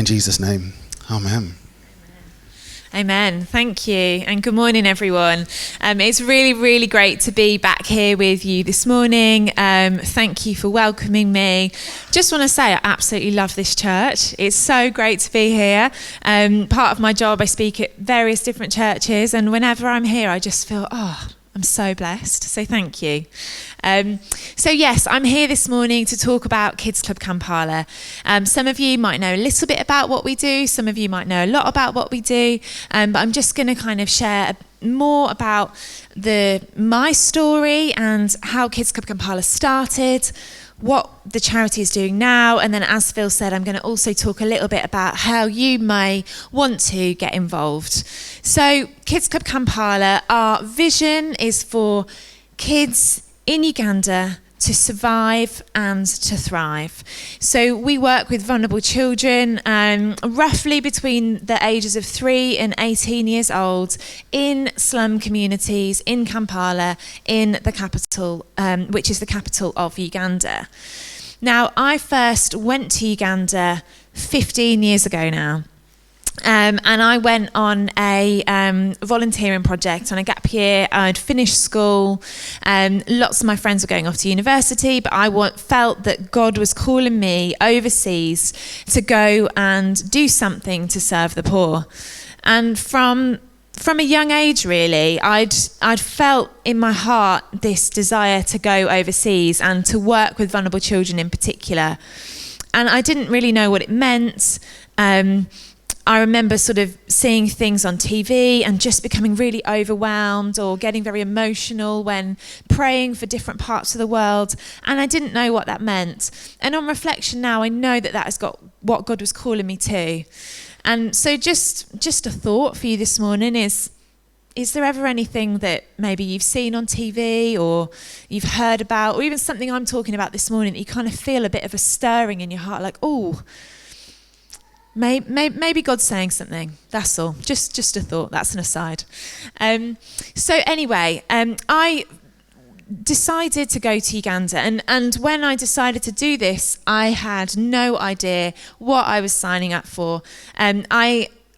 In Jesus' name, amen. Amen. Thank you. And good morning, everyone. It's really, really great to be back here with you this morning. Thank you for welcoming me. Just want to say I absolutely love this church. It's so great to be here. Part of my job, I speak at various different churches, and whenever I'm here, I just feel, I'm so blessed. So thank you. So yes, I'm here this morning to talk about Kids Club Kampala. Some of you might know a little bit about what we do. Some of you might know a lot about what we do. But I'm just going to kind of share more about my story and how Kids Club Kampala started, what the charity is doing now, and then as Phil said, I'm going to also talk a little bit about how you may want to get involved. So Kids Club Kampala, our vision is for kids in Uganda to survive and to thrive. So we work with vulnerable children, roughly between the ages of 3 and 18 years old, in slum communities in Kampala, in the capital, which is the capital of Uganda. Now, I first went to Uganda 15 years ago now. And I went on a volunteering project on a gap year. I'd finished school. Lots of my friends were going off to university, but I felt that God was calling me overseas to go and do something to serve the poor. And from a young age, really, I'd felt in my heart this desire to go overseas and to work with vulnerable children in particular. And I didn't really know what it meant. I remember sort of seeing things on TV and just becoming really overwhelmed or getting very emotional when praying for different parts of the world. And I didn't know what that meant. And on reflection now, I know that has got what God was calling me to. And so just a thought for you this morning is there ever anything that maybe you've seen on TV or you've heard about, or even something I'm talking about this morning that you kind of feel a bit of a stirring in your heart, like, maybe God's saying something. That's all. Just a thought. That's an aside. So anyway, I decided to go to Uganda, and when I decided to do this, I had no idea what I was signing up for.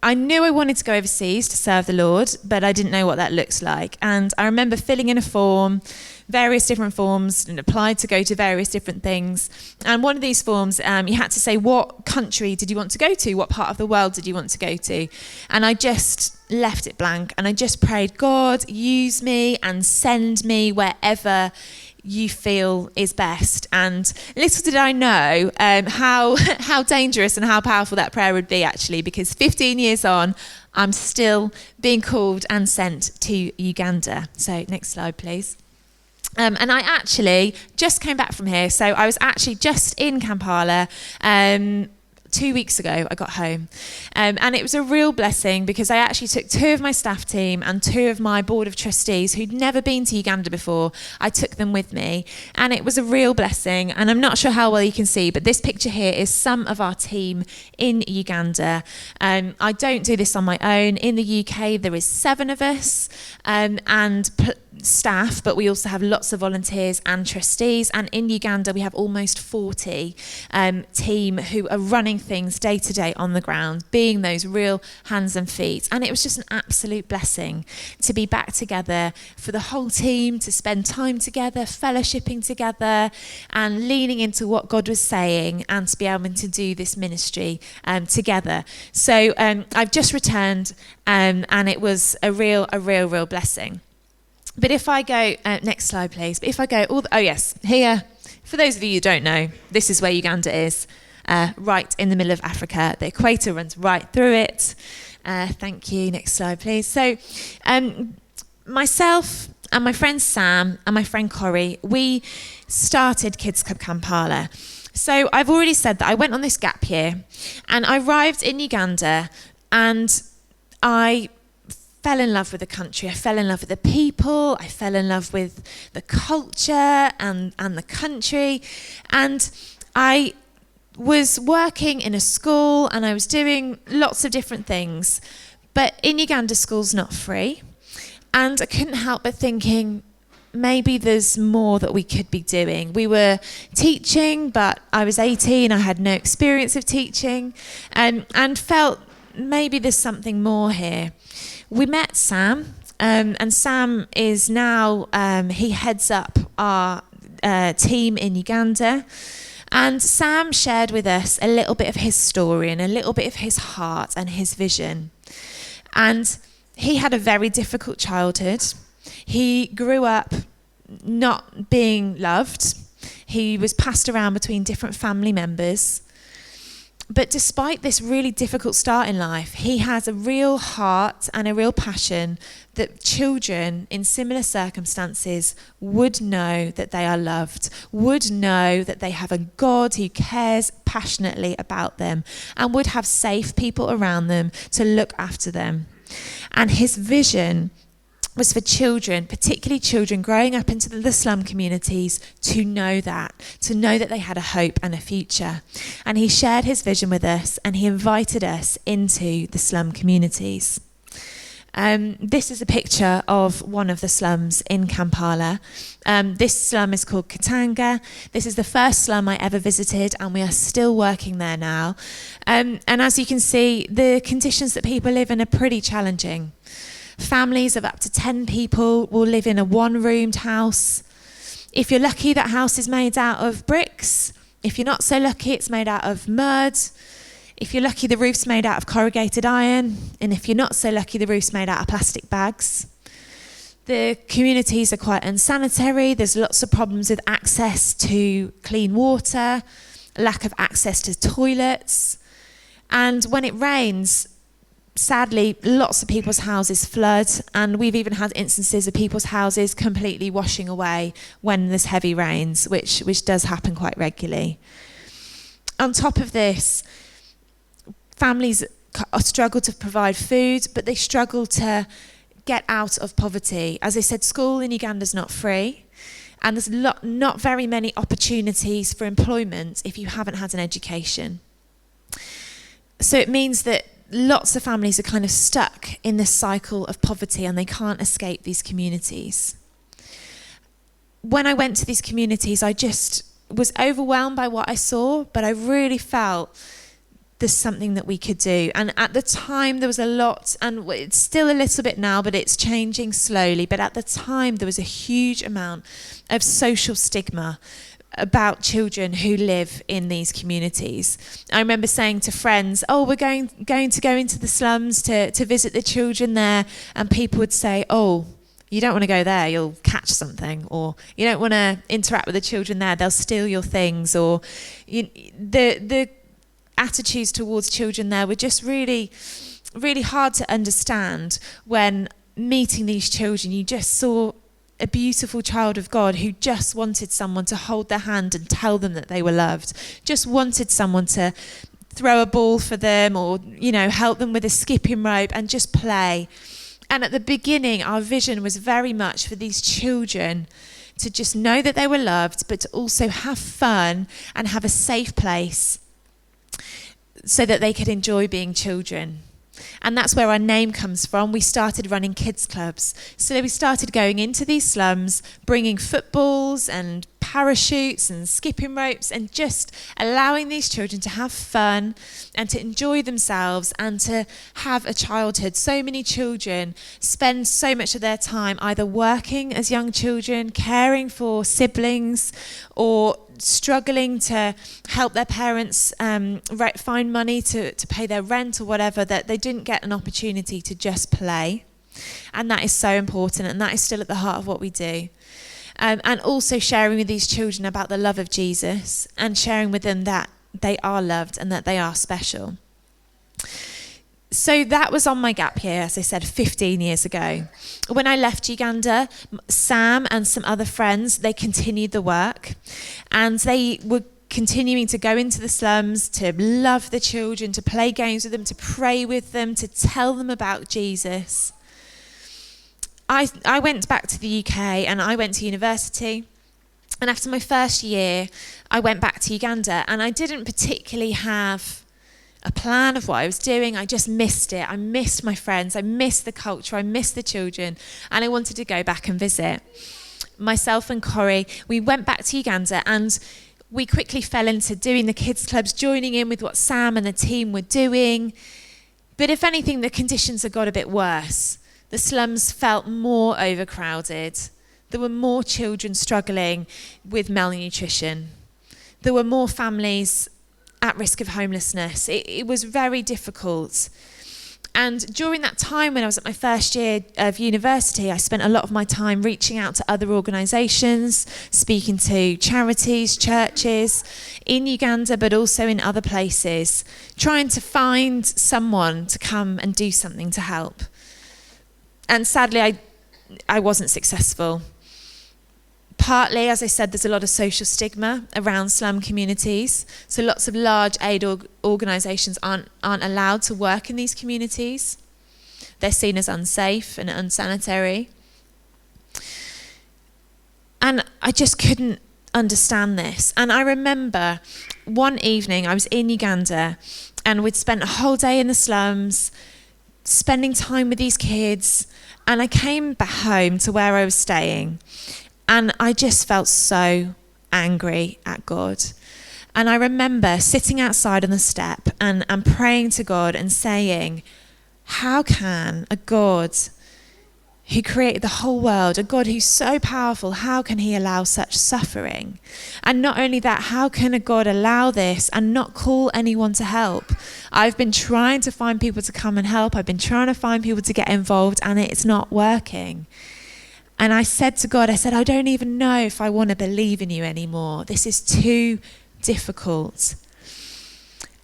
I knew I wanted to go overseas to serve the Lord, but I didn't know what that looks like. And I remember filling in a form, various different forms, and applied to go to various different things. And one of these forms, you had to say what country did you want to go to, what part of the world did you want to go to. And I just left it blank, and I just prayed, God, use me and send me wherever you feel is best. And little did I know how dangerous and how powerful that prayer would be, actually, because 15 years on, I'm still being called and sent to Uganda. So next slide, please. And I actually just came back from here. So I was actually just in Kampala 2 weeks ago. I got home. And it was a real blessing because I actually took 2 of my staff team and 2 of my board of trustees who'd never been to Uganda before. I took them with me, and it was a real blessing. And I'm not sure how well you can see, but this picture here is some of our team in Uganda. I don't do this on my own. In the UK, there is 7 of us, staff, but we also have lots of volunteers and trustees. And in Uganda, we have almost 40 team who are running things day to day on the ground, being those real hands and feet. And it was just an absolute blessing to be back together for the whole team, to spend time together, fellowshipping together and leaning into what God was saying, and to be able to do this ministry together. So I've just returned, and it was a real blessing. But if I go, next slide, please. But if I go, here, for those of you who don't know, this is where Uganda is, right in the middle of Africa. The equator runs right through it. Thank you. Next slide, please. So myself and my friend Sam and my friend Corrie, we started Kids Club Kampala. So I've already said that I went on this gap year, and I arrived in Uganda, and I fell in love with the country. I fell in love with the people. I fell in love with the culture and the country. And I was working in a school, and I was doing lots of different things. But in Uganda, school's not free. And I couldn't help but thinking, maybe there's more that we could be doing. We were teaching, but I was 18, I had no experience of teaching, and felt maybe there's something more here. We met Sam, and Sam is now, he heads up our team in Uganda. And Sam shared with us a little bit of his story and a little bit of his heart and his vision. And he had a very difficult childhood. He grew up not being loved. He was passed around between different family members. But despite this really difficult start in life, he has a real heart and a real passion that children in similar circumstances would know that they are loved, would know that they have a God who cares passionately about them, and would have safe people around them to look after them. And his vision was for children, particularly children growing up into the slum communities, to know that they had a hope and a future. And he shared his vision with us, and he invited us into the slum communities. This is a picture of one of the slums in Kampala. This slum is called Katanga. This is the first slum I ever visited, and we are still working there now. And as you can see, the conditions that people live in are pretty challenging. Families of up to 10 people will live in a one-roomed house. If you're lucky, that house is made out of bricks. If you're not so lucky, it's made out of mud. If you're lucky, the roof's made out of corrugated iron. And if you're not so lucky, the roof's made out of plastic bags. The communities are quite unsanitary. There's lots of problems with access to clean water, lack of access to toilets. And when it rains, sadly, lots of people's houses flood, and we've even had instances of people's houses completely washing away when there's heavy rains, which does happen quite regularly. On top of this, families struggle to provide food, but they struggle to get out of poverty. As I said, school in Uganda is not free, and there's not very many opportunities for employment if you haven't had an education. So it means that lots of families are kind of stuck in this cycle of poverty, and they can't escape these communities. When I went to these communities, I just was overwhelmed by what I saw, but I really felt there's something that we could do. And at the time, there was a lot, and it's still a little bit now, but it's changing slowly. But at the time, there was a huge amount of social stigma about children who live in these communities. I remember saying to friends, we're going to go into the slums to visit the children there, and people would say, you don't want to go there, you'll catch something, or you don't want to interact with the children there, they'll steal your things, or the attitudes towards children there were just really, really hard to understand. When meeting these children, you just saw a beautiful child of God who just wanted someone to hold their hand and tell them that they were loved, just wanted someone to throw a ball for them, or help them with a skipping rope and just play. And at the beginning, our vision was very much for these children to just know that they were loved, but to also have fun and have a safe place so that they could enjoy being children. And that's where our name comes from. We started running kids clubs. So we started going into these slums, bringing footballs and parachutes and skipping ropes, and just allowing these children to have fun and to enjoy themselves and to have a childhood. So many children spend so much of their time either working as young children, caring for siblings, or struggling to help their parents find money to pay their rent or whatever, that they didn't get an opportunity to just play. And that is so important, and that is still at the heart of what we do. And also sharing with these children about the love of Jesus, and sharing with them that they are loved and that they are special. So that was on my gap year, as I said, 15 years ago. When I left Uganda, Sam and some other friends, they continued the work, and they were continuing to go into the slums, to love the children, to play games with them, to pray with them, to tell them about Jesus. I went back to the UK, and I went to university. And after my first year, I went back to Uganda, and I didn't particularly have a plan of what I was doing. I just missed it. I missed my friends. I missed the culture. I missed the children. And I wanted to go back and visit. myself and Corrie, we went back to Uganda, and we quickly fell into doing the kids clubs, joining in with what Sam and the team were doing. But if anything, the conditions had got a bit worse. The slums felt more overcrowded. There were more children struggling with malnutrition. There were more families at risk of homelessness. It was very difficult. And during that time when I was at my first year of university, I spent a lot of my time reaching out to other organisations, speaking to charities, churches in Uganda, but also in other places, trying to find someone to come and do something to help. And sadly, I wasn't successful. Partly, as I said, there's a lot of social stigma around slum communities. So lots of large aid organisations aren't allowed to work in these communities. They're seen as unsafe and unsanitary. And I just couldn't understand this. And I remember one evening I was in Uganda, and we'd spent a whole day in the slums, spending time with these kids. And I came back home to where I was staying, and I just felt so angry at God. And I remember sitting outside on the step and praying to God and saying, how can a God who created the whole world, a God who's so powerful, how can he allow such suffering? And not only that, how can a God allow this and not call anyone to help? I've been trying to find people to come and help. I've been trying to find people to get involved, and it's not working. And I said to God, I don't even know if I want to believe in you anymore. This is too difficult.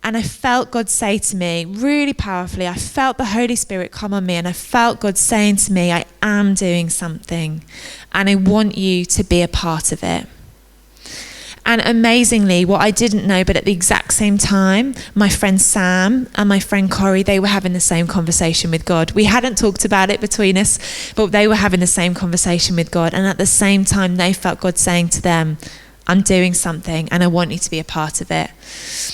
And I felt God say to me really powerfully, I felt the Holy Spirit come on me, and I felt God saying to me, I am doing something and I want you to be a part of it. And amazingly, what I didn't know, but at the exact same time, my friend Sam and my friend Corrie, they were having the same conversation with God. We hadn't talked about it between us, but they were having the same conversation with God. And at the same time, they felt God saying to them, I'm doing something and I want you to be a part of it.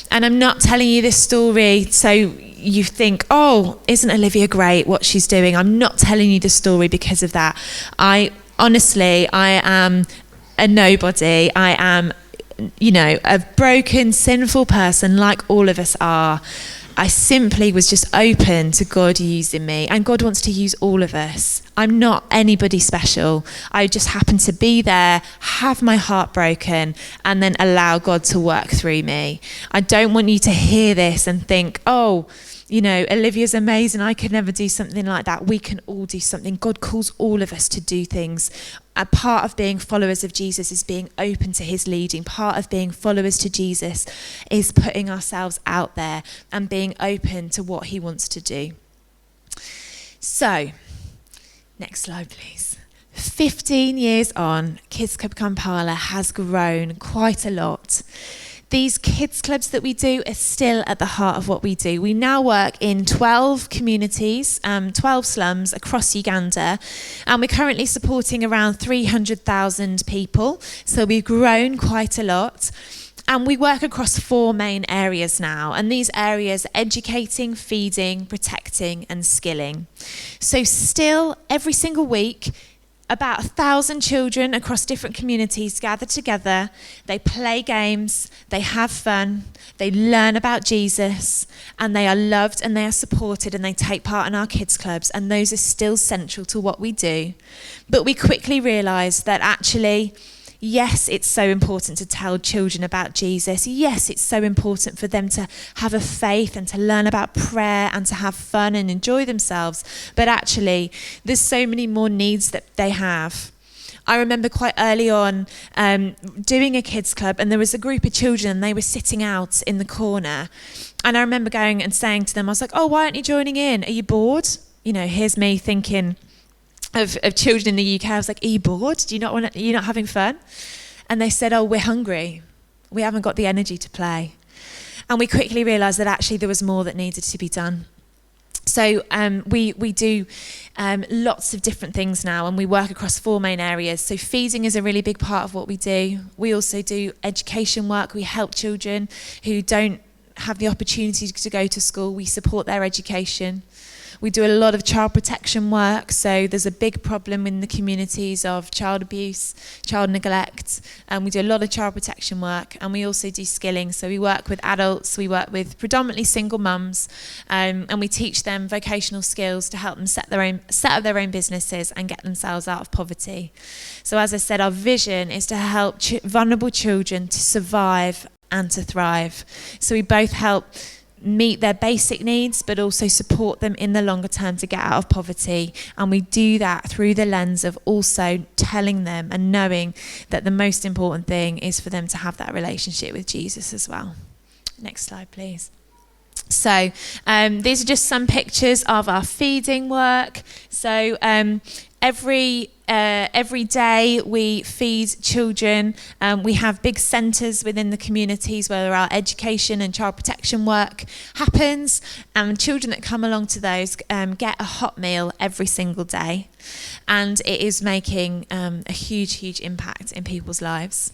And I'm not telling you this story so you think, oh, isn't Olivia great what she's doing? I'm not telling you the story because of that. I am a nobody. I am, a broken, sinful person like all of us are. I simply was just open to God using me, and God wants to use all of us. I'm not anybody special. I just happen to be there, have my heart broken, and then allow God to work through me. I don't want you to hear this and think, oh, Olivia's amazing. I could never do something like that. We can all do something. God calls all of us to do things. A part of being followers of Jesus is being open to his leading. Part of being followers to Jesus is putting ourselves out there and being open to what he wants to do. So, next slide, please. 15 years on, Kids Club Kampala has grown quite a lot. These kids clubs that we do are still at the heart of what we do. We now work in 12 communities, 12 slums across Uganda, and we're currently supporting around 300,000 people. So we've grown quite a lot. And we work across 4 main areas now, and these areas are educating, feeding, protecting, and skilling. So still, every single week, about 1,000 children across different communities gather together. They play games, they have fun, they learn about Jesus, and they are loved and they are supported, and they take part in our kids clubs, and those are still central to what we do. But we quickly realised that actually, yes, it's so important to tell children about Jesus. Yes, it's so important for them to have a faith and to learn about prayer and to have fun and enjoy themselves. But actually, there's so many more needs that they have. I remember quite early on doing a kids club, and there was a group of children and they were sitting out in the corner. And I remember going and saying to them, I was like, oh, why aren't you joining in? Are you bored? Here's me thinking of children in the UK. I was like, are you bored? You're not having fun? And they said, oh, we're hungry. We haven't got the energy to play. And we quickly realised that actually there was more that needed to be done. So we do lots of different things now, and we work across 4 main areas. So feeding is a really big part of what we do. We also do education work. We help children who don't have the opportunity to go to school. We support their education. We do a lot of child protection work, so there's a big problem in the communities of child abuse, child neglect, and we do a lot of child protection work, and we also do skilling. So we work with adults, we work with predominantly single mums, and we teach them vocational skills to help them set up their own businesses and get themselves out of poverty. So as I said, our vision is to help vulnerable children to survive and to thrive. So we both help meet their basic needs, but also support them in the longer term to get out of poverty. And we do that through the lens of also telling them and knowing that the most important thing is for them to have that relationship with Jesus as well. Next slide, please. So these are just some pictures of our feeding work. So every day we feed children. We have big centres within the communities where our education and child protection work happens, and children that come along to those get a hot meal every single day, and it is making a huge impact in people's lives.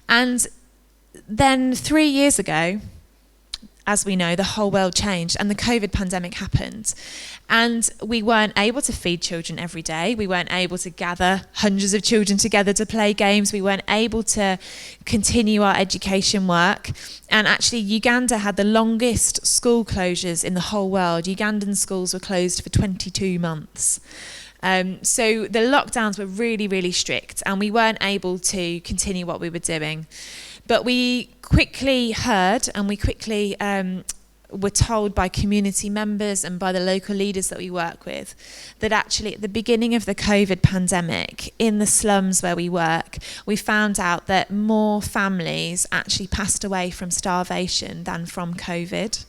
And then 3 years ago, as we know, the whole world changed and the COVID pandemic happened. And we weren't able to feed children every day. We weren't able to gather hundreds of children together to play games. We weren't able to continue our education work. And actually, Uganda had the longest school closures in the whole world. Ugandan schools were closed for 22 months. So the lockdowns were really strict, and we weren't able to continue what we were doing. But we quickly heard, and we quickly were told by community members and by the local leaders that we work with, that actually at the beginning of the COVID pandemic, in the slums where we work, we found out that more families actually passed away from starvation than from COVID,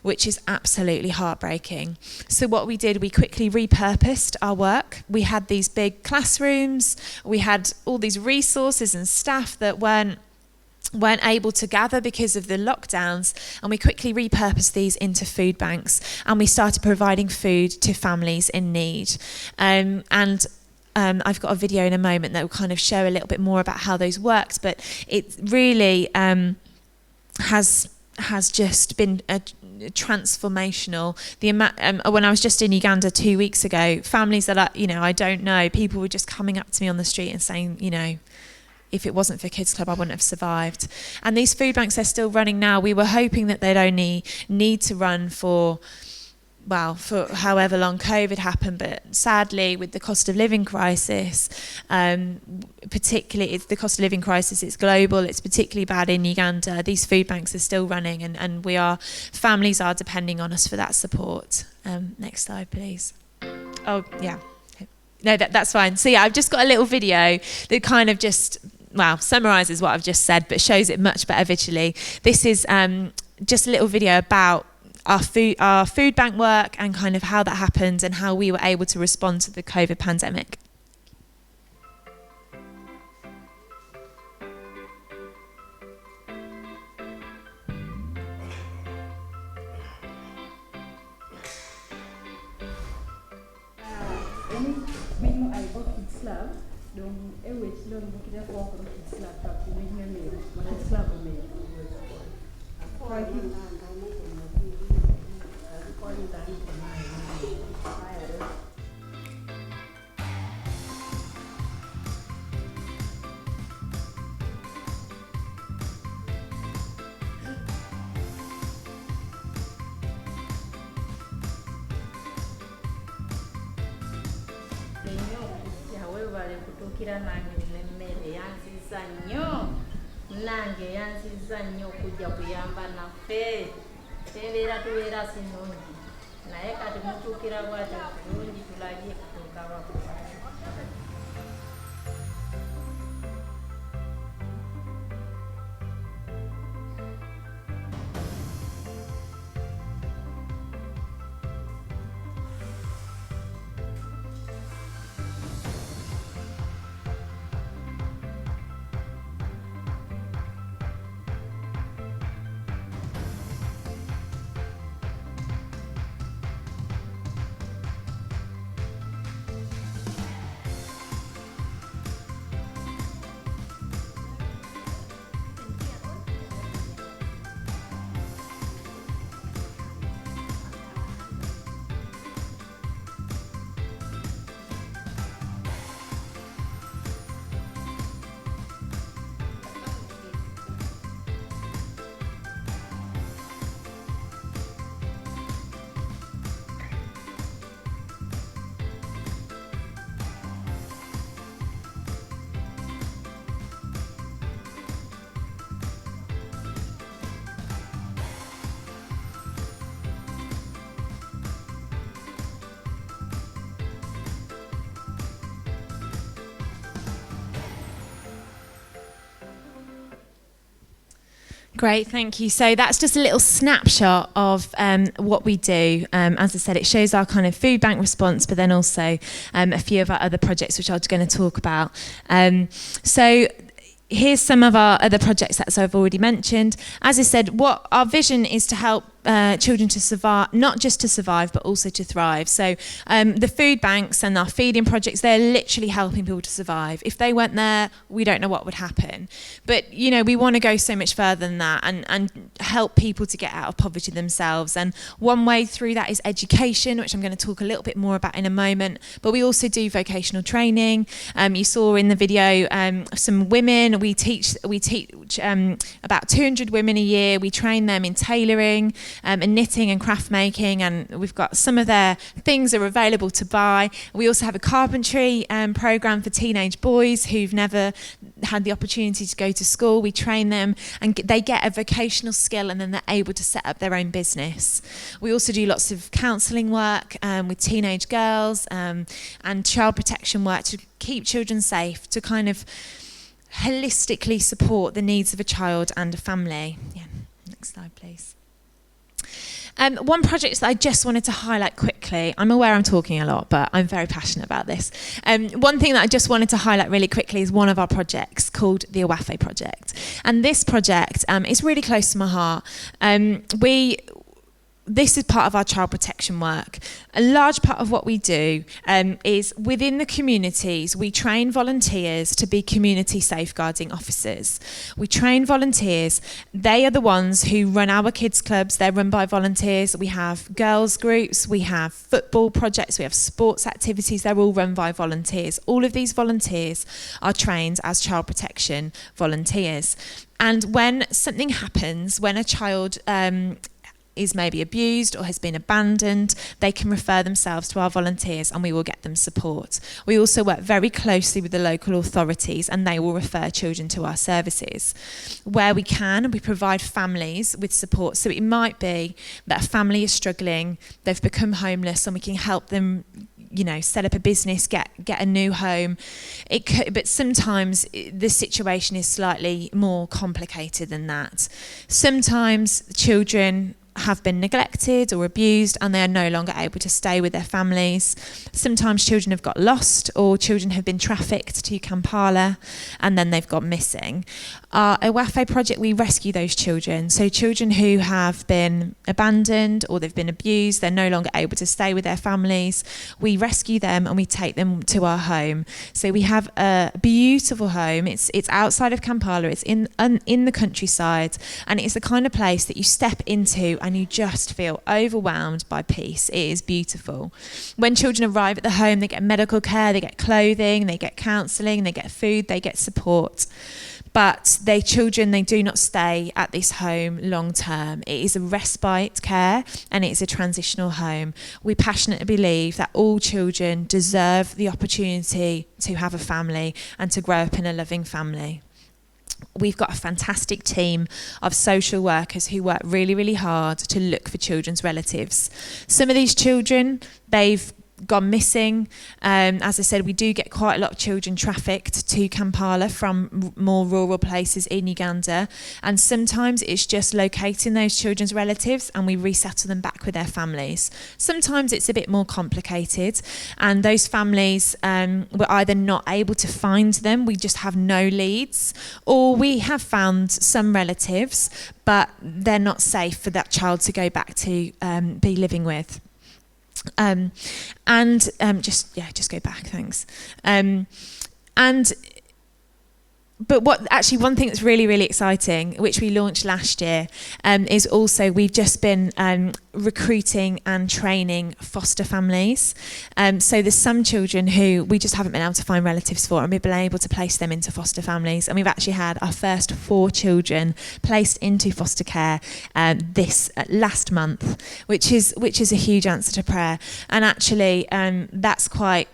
which is absolutely heartbreaking. So what we did, we quickly repurposed our work. We had these big classrooms, we had all these resources and staff that weren't able to gather because of the lockdowns, and we quickly repurposed these into food banks, and we started providing food to families in need. I've got a video in a moment that will kind of show a little bit more about how those worked, but it really has just been transformational. When I was just in Uganda 2 weeks ago, families that I don't know, people were just coming up to me on the street and saying, if it wasn't for Kids Club, I wouldn't have survived. And these food banks are still running now. We were hoping that they'd only need to run for however long COVID happened, but sadly, with the cost of living crisis, particularly, it's the cost of living crisis, it's global, it's particularly bad in Uganda. These food banks are still running, and families are depending on us for that support. Next slide, please. Oh, yeah. No, that's fine. So yeah, I've just got a little video that kind of just summarises what I've just said, but shows it much better visually. This is just a little video about our food bank work and kind of how that happened and how we were able to respond to the COVID pandemic. When I go to Kids Club, always learn what they offer from Kids Club, but you make me what Kids Club will make. Kutukira nange nemmere yansiza nnyo nange yansiza nnyo okujja kuyamba naffe tebeera tubeera sinungi naye kati mutuukira bwatyo bulungi tulabye kutuuka bakuba. Great, thank you. So that's just a little snapshot of what we do. As I said, it shows our kind of food bank response, but then also a few of our other projects, which I'm going to talk about. So here's some of our other projects that I've already mentioned. As I said, what our vision is to help children to survive, not just to survive, but also to thrive. So the food banks and our feeding projects, they're literally helping people to survive. If they weren't there, we don't know what would happen. But, you know, we want to go so much further than that and help people to get out of poverty themselves. And one way through that is education, which I'm going to talk a little bit more about in a moment. But we also do vocational training. You saw in the video some women. We teach about 200 women a year. We train them in tailoring, and knitting and craft making, and we've got some of their things are available to buy. We also have a carpentry program for teenage boys who've never had the opportunity to go to school. We train them and they get a vocational skill, and then they're able to set up their own business. We also do lots of counselling work with teenage girls and child protection work to keep children safe, to kind of holistically support the needs of a child and a family. Yeah, next slide, please. One project that I just wanted to highlight quickly, I'm aware I'm talking a lot, but I'm very passionate about this. One thing that I just wanted to highlight really quickly is one of our projects called the Awafe Project. And this project is really close to my heart. This is part of our child protection work. A large part of what we do is within the communities, we train volunteers to be community safeguarding officers. We train volunteers. They are the ones who run our kids clubs. They're run by volunteers. We have girls groups. We have football projects. We have sports activities. They're all run by volunteers. All of these volunteers are trained as child protection volunteers. And when something happens, when a child is maybe abused or has been abandoned, they can refer themselves to our volunteers and we will get them support. We also work very closely with the local authorities and they will refer children to our services. Where we can, we provide families with support. So it might be that a family is struggling, they've become homeless, and we can help them, you know, set up a business, get a new home. But sometimes the situation is slightly more complicated than that. Sometimes children have been neglected or abused and they are no longer able to stay with their families. Sometimes children have got lost or children have been trafficked to Kampala and then they've gone missing. Our Awafe project, we rescue those children. So children who have been abandoned or they've been abused, they're no longer able to stay with their families. We rescue them and we take them to our home. So we have a beautiful home. It's outside of Kampala. It's in the countryside, and it's the kind of place that you step into and you just feel overwhelmed by peace. It is beautiful. When children arrive at the home, they get medical care, they get clothing, they get counselling, they get food, they get support. But they do not stay at this home long term. It is a respite care and it is a transitional home. We passionately believe that all children deserve the opportunity to have a family and to grow up in a loving family. We've got a fantastic team of social workers who work really, really hard to look for children's relatives. Some of these children, they've gone missing. As I said, we do get quite a lot of children trafficked to Kampala from more rural places in Uganda, and sometimes it's just locating those children's relatives and we resettle them back with their families. Sometimes it's a bit more complicated and those families, we're either not able to find them, we just have no leads, or we have found some relatives but they're not safe for that child to go back to be living with. Just go back, thanks. But one thing that's really, really exciting, which we launched last year, is also we've just been recruiting and training foster families. So there's some children who we just haven't been able to find relatives for, and we've been able to place them into foster families. And we've actually had our first 4 children placed into foster care this last month, which is a huge answer to prayer. And actually, that's quite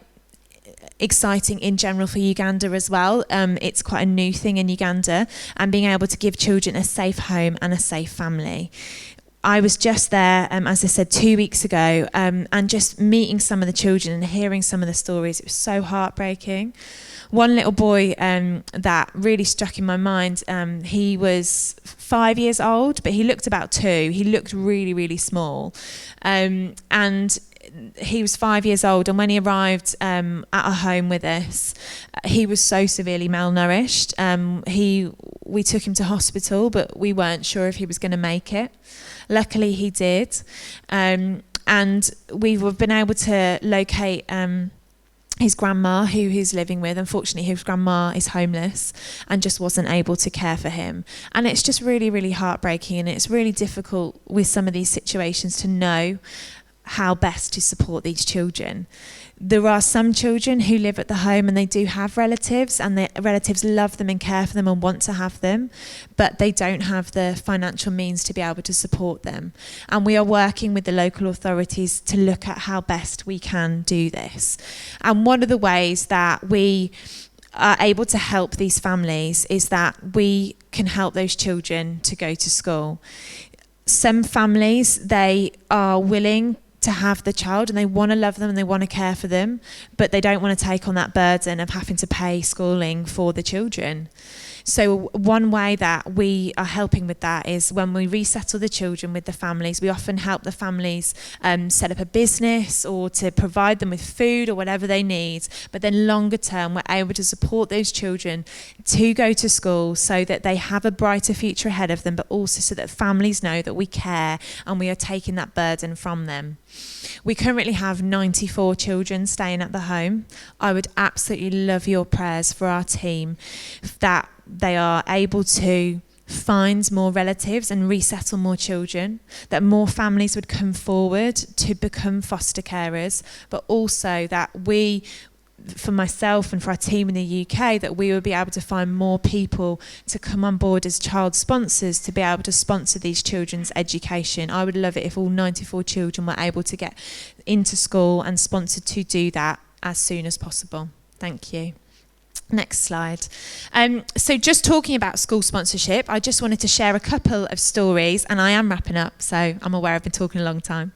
exciting in general for Uganda as well. It's quite a new thing in Uganda, and being able to give children a safe home and a safe family. I was just there, as I said, 2 weeks ago, and just meeting some of the children and hearing some of the stories. It was so heartbreaking. One little boy that really struck in my mind, he was 5 years old, but he looked about 2. He looked really, really small. And he was 5 years old, and when he arrived at our home with us, he was so severely malnourished. We took him to hospital, but we weren't sure if he was going to make it. Luckily, he did. And we've been able to locate his grandma, who he's living with. Unfortunately, his grandma is homeless and just wasn't able to care for him. And it's just really, really heartbreaking, and it's really difficult with some of these situations to know how best to support these children. There are some children who live at the home and they do have relatives, and the relatives love them and care for them and want to have them, but they don't have the financial means to be able to support them. And we are working with the local authorities to look at how best we can do this. And one of the ways that we are able to help these families is that we can help those children to go to school. Some families, they are willing to have the child and they want to love them and they want to care for them, but they don't want to take on that burden of having to pay schooling for the children. So one way that we are helping with that is when we resettle the children with the families, we often help the families set up a business or to provide them with food or whatever they need. But then longer term, we're able to support those children to go to school so that they have a brighter future ahead of them, but also so that families know that we care and we are taking that burden from them. We currently have 94 children staying at the home. I would absolutely love your prayers for our team that they are able to find more relatives and resettle more children, that more families would come forward to become foster carers, but also that we, for myself and for our team in the UK, that we would be able to find more people to come on board as child sponsors to be able to sponsor these children's education. I would love it if all 94 children were able to get into school and sponsored to do that as soon as possible. Thank you. Next slide. So just talking about school sponsorship, I just wanted to share a couple of stories, and I am wrapping up, so I'm aware I've been talking a long time.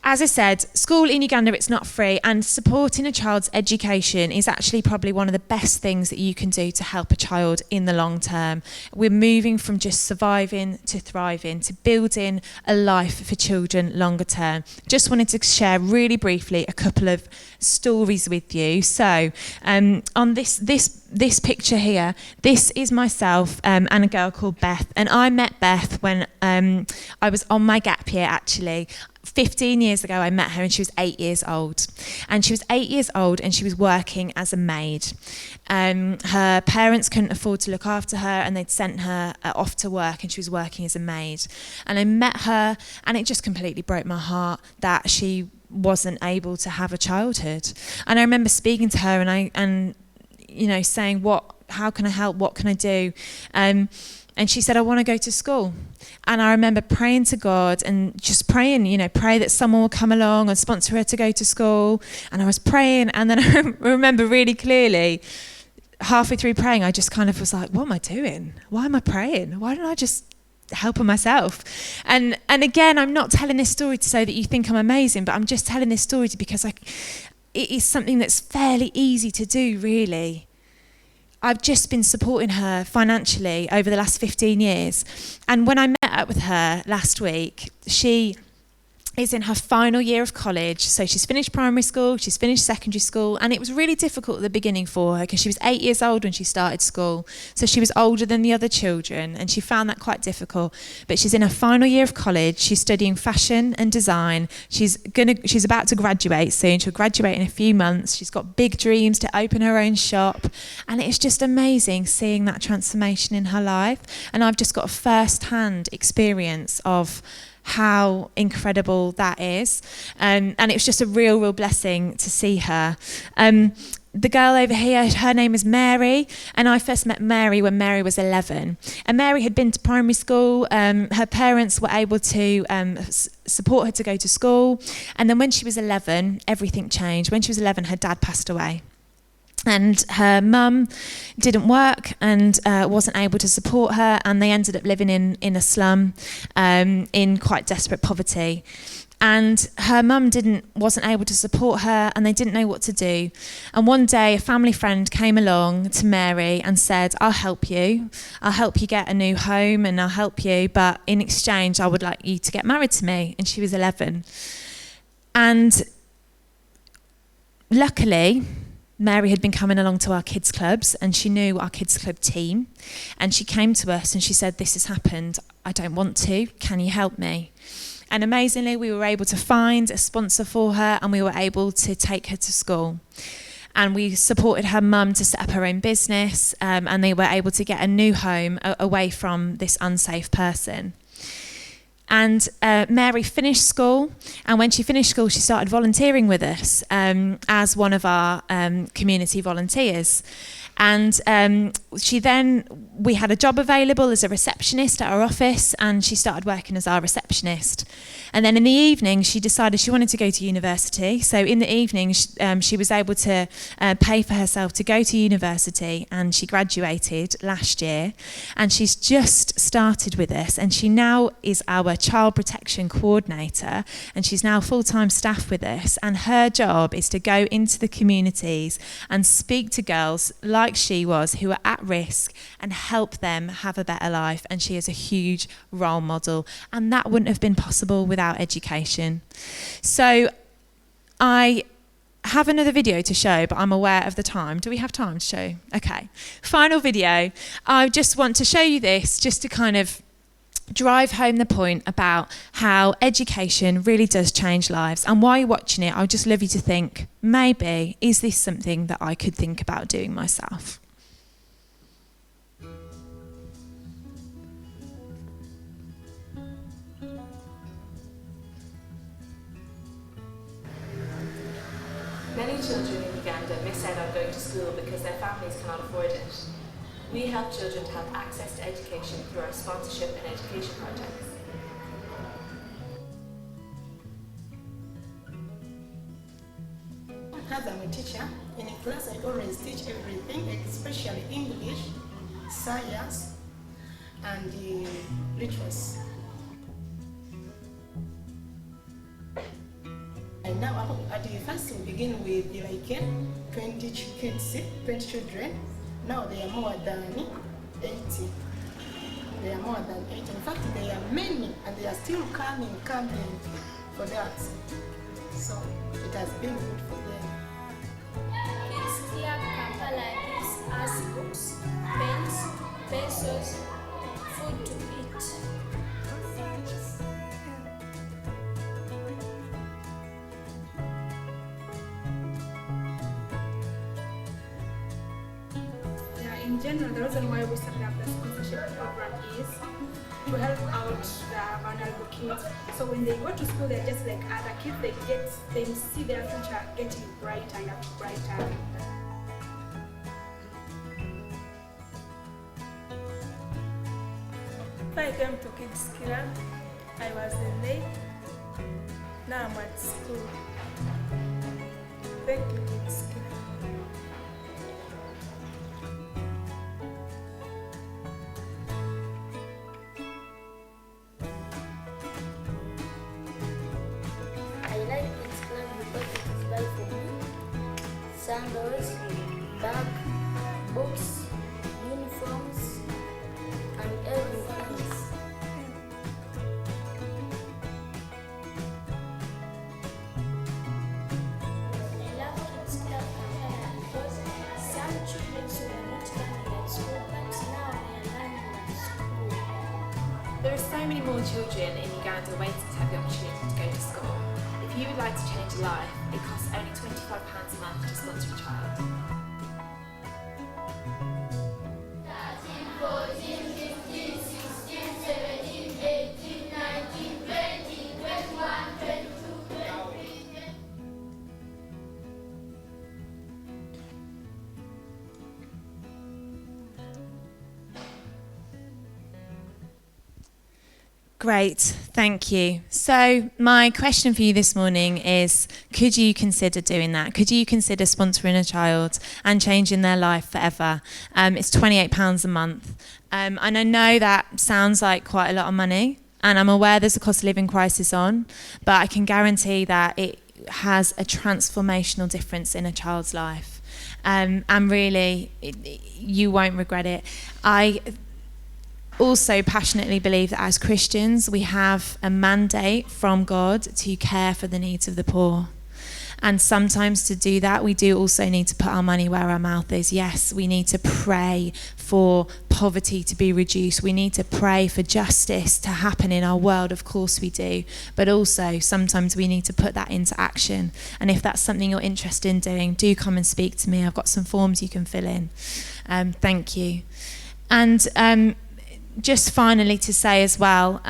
As I said, school in Uganda, it's not free, and supporting a child's education is actually probably one of the best things that you can do to help a child in the long term. We're moving from just surviving to thriving, to building a life for children longer term. Just wanted to share really briefly a couple of stories with you. So on this picture here, this is myself and a girl called Beth, and I met Beth when I was on my gap year actually. 15 years ago I met her and she was 8 years old. And she was 8 years old and she was working as a maid. Her parents couldn't afford to look after her and they'd sent her off to work and she was working as a maid. And I met her and it just completely broke my heart that she wasn't able to have a childhood. And I remember speaking to her and saying, how can I help? What can I do? And she said, I want to go to school. And I remember praying to God and just praying, pray that someone will come along and sponsor her to go to school. And I was praying, and then I remember really clearly, halfway through praying, I just kind of was like, what am I doing? Why am I praying? Why don't I just help myself? And again, I'm not telling this story to say that you think I'm amazing, but I'm just telling this story because it is something that's fairly easy to do, really. I've just been supporting her financially over the last 15 years. And when I met up with her last week, she is in her final year of college. So she's finished primary school, she's finished secondary school, and it was really difficult at the beginning for her because she was 8 years old when she started school. So she was older than the other children, and she found that quite difficult. But she's in her final year of college, she's studying fashion and design. She's about to graduate soon, she'll graduate in a few months. She's got big dreams to open her own shop, and it's just amazing seeing that transformation in her life. And I've just got a first-hand experience of how incredible that is. And it was just a real blessing to see her. The girl over here, her name is Mary, and I first met Mary when Mary was 11. And Mary had been to primary school. Her parents were able to support her to go to school. And then when she was 11, everything changed. When she was 11, her dad passed away. And her mum didn't work and wasn't able to support her, and they ended up living in a slum in quite desperate poverty. And her mum wasn't able to support her, and they didn't know what to do. And one day a family friend came along to Mary and said, I'll help you get a new home, and I'll help you, but in exchange I would like you to get married to me. And she was 11. And luckily Mary had been coming along to our kids clubs, and she knew our kids club team, and she came to us and she said, this has happened, I don't want to, can you help me? And amazingly, we were able to find a sponsor for her, and we were able to take her to school. And we supported her mum to set up her own business, and they were able to get a new home away from this unsafe person. And Mary finished school, and when she finished school, she started volunteering with us as one of our community volunteers. And we had a job available as a receptionist at our office, and she started working as our receptionist. And then in the evening, she decided she wanted to go to university. So in the evening, she was able to pay for herself to go to university, and she graduated last year. And she's just started with us, and she now is our child protection coordinator, and she's now full-time staff with us. And her job is to go into the communities and speak to girls like she was, who are at risk, and help them have a better life. And she is a huge role model, and that wouldn't have been possible without education. So I have another video to show, but I'm aware of the time. Do we have time to show? Okay, final video. I just want to show you this just to kind of drive home the point about how education really does change lives. And while you're watching it, I'd just love you to think, maybe, is this something that I could think about doing myself? Many children in Uganda miss out on going to school because their families cannot afford it. We help children to have access to education through our sponsorship and education projects. As I'm a teacher, in a class I always teach everything, especially English, science, and literacy. And now at the first we begin with 20 kids, 20 children. Now they are more than 80. They are more than 80. In fact, they are many, and they are still coming for that. So it has been good for them. Kids Club Kampala gives us books, pens, pencils, food to eat. In general, the reason why we started up the sponsorship program is to help out the vulnerable kids. So when they go to school, they're just like other kids. They see their future getting brighter and brighter. Before I came to Kids Club, I was in late. Now I'm at school. Thank you, Kids Club. I like Kids Club because it is buy for me sandals, bag, books, uniforms, and everything. I love Kids Club Kampala because some children were not learning at school, but now they are learning at school. There are so many more children in Uganda waiting to have the opportunity to go to school. If you would like to change a life, it costs only £25 a month to sponsor a child. 13, 14, 15, 16, 17, 18, 19, 20, 21, 22, 23. Great, thank you. So my question for you this morning is, could you consider doing that? Could you consider sponsoring a child and changing their life forever? It's £28 a month. And I know that sounds like quite a lot of money, and I'm aware there's a cost of living crisis on, but I can guarantee that it has a transformational difference in a child's life. And really, you won't regret it. I also passionately believe that as Christians, we have a mandate from God to care for the needs of the poor. And sometimes to do that, we do also need to put our money where our mouth is. Yes, we need to pray for poverty to be reduced. We need to pray for justice to happen in our world. Of course we do. But also, sometimes we need to put that into action. And if that's something you're interested in doing, do come and speak to me. I've got some forms you can fill in. Thank you. And just finally to say as well,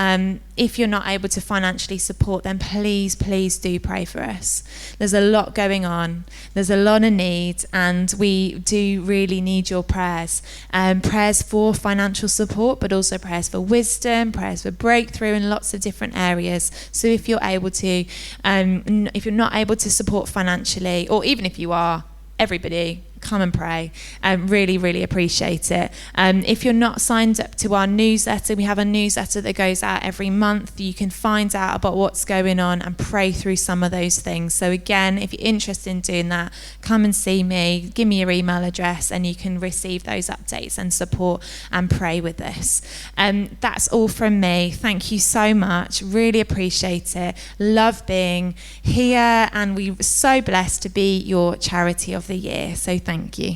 if you're not able to financially support, then please do pray for us. There's a lot going on. There's a lot of need, and we do really need your prayers. Prayers for financial support, but also prayers for wisdom, prayers for breakthrough in lots of different areas. So if you're able to, if you're not able to support financially, or even if you are, everybody, come and pray. Really appreciate it. If you're not signed up to our newsletter, we have a newsletter that goes out every month. You can find out about what's going on and pray through some of those things. So again, if you're interested in doing that, come and see me, give me your email address, and you can receive those updates and support and pray with this. That's all from me. Thank you so much. Really appreciate it. Love being here, and we're so blessed to be your charity of the year. So thank you.